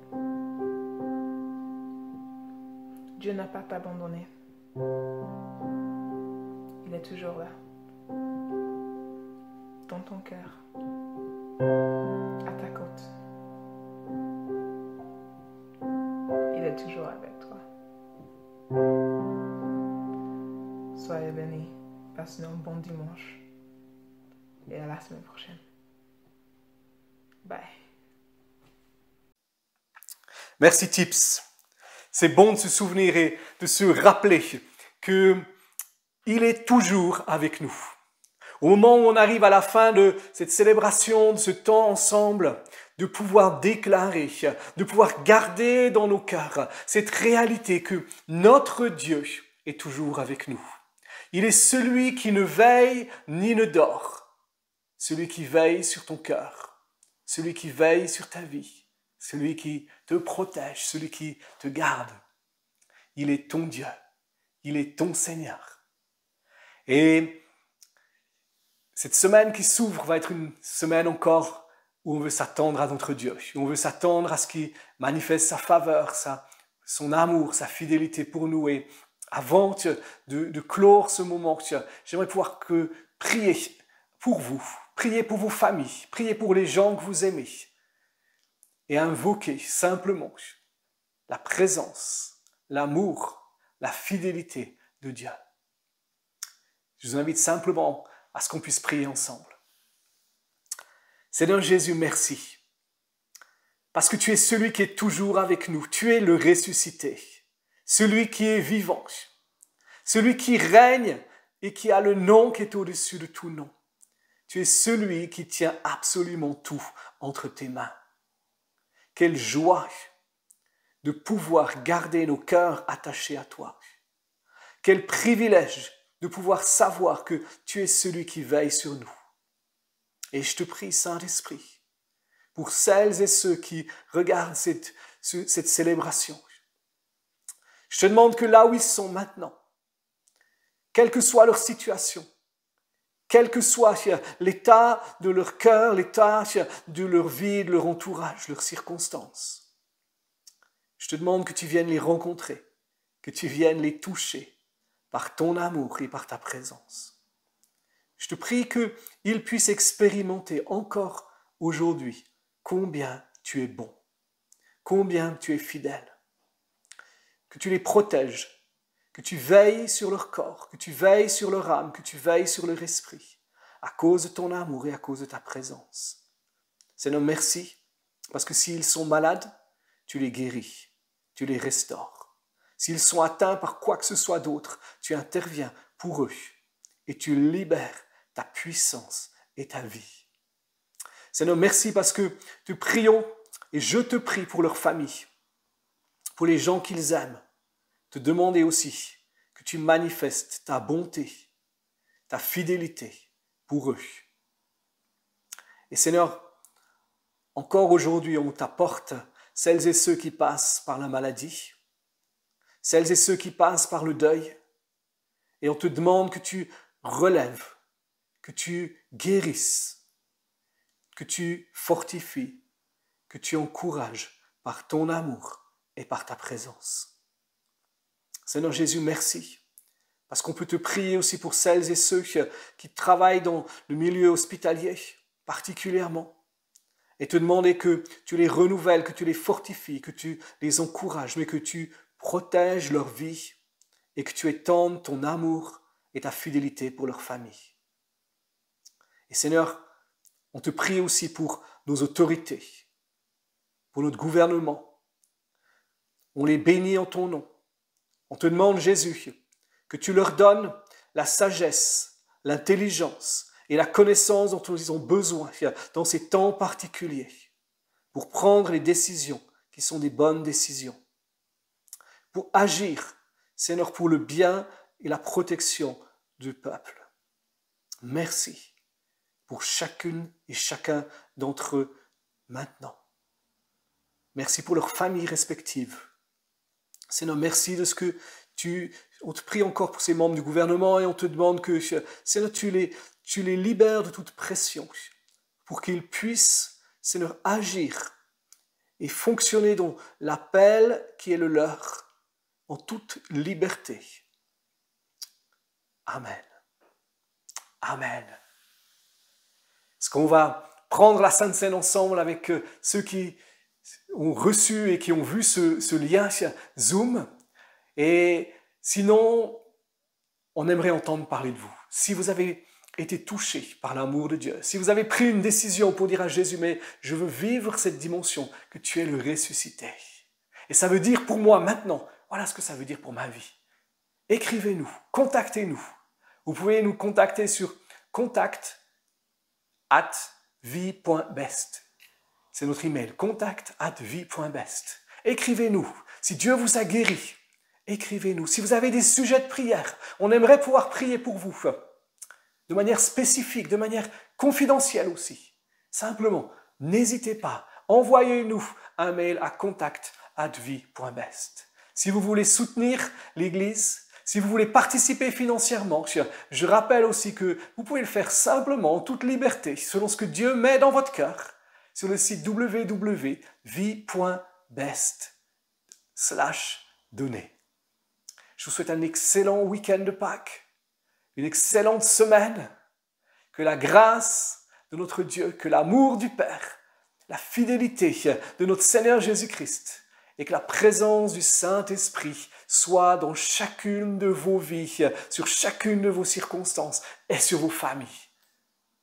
Dieu n'a pas t'abandonné. Il est toujours là, dans ton cœur, à ta côte. Il est toujours avec toi. Soyez bénis, passez un bon dimanche et à la semaine prochaine. Bye. Merci Tips. C'est bon de se souvenir et de se rappeler qu'il est toujours avec nous. Au moment où on arrive à la fin de cette célébration, de ce temps ensemble, de pouvoir déclarer, de pouvoir garder dans nos cœurs cette réalité que notre Dieu est toujours avec nous. Il est celui qui ne veille ni ne dort, celui qui veille sur ton cœur, celui qui veille sur ta vie, celui qui te protège, celui qui te garde. Il est ton Dieu, il est ton Seigneur. Et cette semaine qui s'ouvre va être une semaine encore où on veut s'attendre à notre Dieu, où on veut s'attendre à ce qu'il manifeste sa faveur, son amour, sa fidélité pour nous. Et avant de clore ce moment, j'aimerais pouvoir prier pour vous, prier pour vos familles, prier pour les gens que vous aimez et invoquer simplement la présence, l'amour, la fidélité de Dieu. Je vous invite simplement à ce qu'on puisse prier ensemble. Seigneur Jésus, merci. Parce que tu es celui qui est toujours avec nous. Tu es le ressuscité. Celui qui est vivant. Celui qui règne et qui a le nom qui est au-dessus de tout nom. Tu es celui qui tient absolument tout entre tes mains. Quelle joie de pouvoir garder nos cœurs attachés à toi. Quel privilège de pouvoir savoir que tu es celui qui veille sur nous. Et je te prie, Saint-Esprit, pour celles et ceux qui regardent cette célébration, je te demande que là où ils sont maintenant, quelle que soit leur situation, quel que soit l'état de leur cœur, l'état de leur vie, de leur entourage, leurs circonstances, je te demande que tu viennes les rencontrer, que tu viennes les toucher par ton amour et par ta présence. Je te prie qu'ils puissent expérimenter encore aujourd'hui combien tu es bon, combien tu es fidèle, que tu les protèges, que tu veilles sur leur corps, que tu veilles sur leur âme, que tu veilles sur leur esprit, à cause de ton amour et à cause de ta présence. Seigneur, merci, parce que s'ils sont malades, tu les guéris, tu les restaures. S'ils sont atteints par quoi que ce soit d'autre, tu interviens pour eux et tu libères ta puissance et ta vie. Seigneur, merci parce que te prions et je te prie pour leur famille, pour les gens qu'ils aiment, te demander aussi que tu manifestes ta bonté, ta fidélité pour eux. Et Seigneur, encore aujourd'hui, on t'apporte celles et ceux qui passent par la maladie, celles et ceux qui passent par le deuil, et on te demande que tu relèves, que tu guérisses, que tu fortifies, que tu encourages par ton amour et par ta présence. Seigneur Jésus, merci, parce qu'on peut te prier aussi pour celles et ceux qui travaillent dans le milieu hospitalier, particulièrement, et te demander que tu les renouvelles, que tu les fortifies, que tu les encourages, mais que tu protèges leur vie et que tu étendes ton amour et ta fidélité pour leur famille. Et Seigneur, on te prie aussi pour nos autorités, pour notre gouvernement. On les bénit en ton nom. On te demande, Jésus, que tu leur donnes la sagesse, l'intelligence et la connaissance dont ils ont besoin dans ces temps particuliers pour prendre les décisions qui sont des bonnes décisions, pour agir, Seigneur, pour le bien et la protection du peuple. Merci pour chacune et chacun d'entre eux maintenant. Merci pour leurs familles respectives. Seigneur, merci de ce que on te prie encore pour ces membres du gouvernement et on te demande que, Seigneur, tu les libères de toute pression pour qu'ils puissent, Seigneur, agir et fonctionner dans l'appel qui est le leur, en toute liberté. Amen. Amen. Est-ce qu'on va prendre la Sainte Seine ensemble avec ceux qui ont reçu et qui ont vu ce lien Zoom? Et sinon, on aimerait entendre parler de vous. Si vous avez été touché par l'amour de Dieu, si vous avez pris une décision pour dire à Jésus, mais je veux vivre cette dimension, que tu es le ressuscité. Et ça veut dire pour moi maintenant, voilà ce que ça veut dire pour ma vie. Écrivez-nous, contactez-nous. Vous pouvez nous contacter sur contact@vie.best. C'est notre email, contact@vie.best. Écrivez-nous. Si Dieu vous a guéri, écrivez-nous. Si vous avez des sujets de prière, on aimerait pouvoir prier pour vous. De manière spécifique, de manière confidentielle aussi. Simplement, n'hésitez pas. Envoyez-nous un mail à contact@vie.best. Si vous voulez soutenir l'Église, si vous voulez participer financièrement, je rappelle aussi que vous pouvez le faire simplement, en toute liberté, selon ce que Dieu met dans votre cœur, sur le site www.vie.best/donner. Je vous souhaite un excellent week-end de Pâques, une excellente semaine, que la grâce de notre Dieu, que l'amour du Père, la fidélité de notre Seigneur Jésus-Christ et que la présence du Saint-Esprit soit dans chacune de vos vies, sur chacune de vos circonstances et sur vos familles.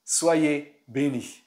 Soyez bénis.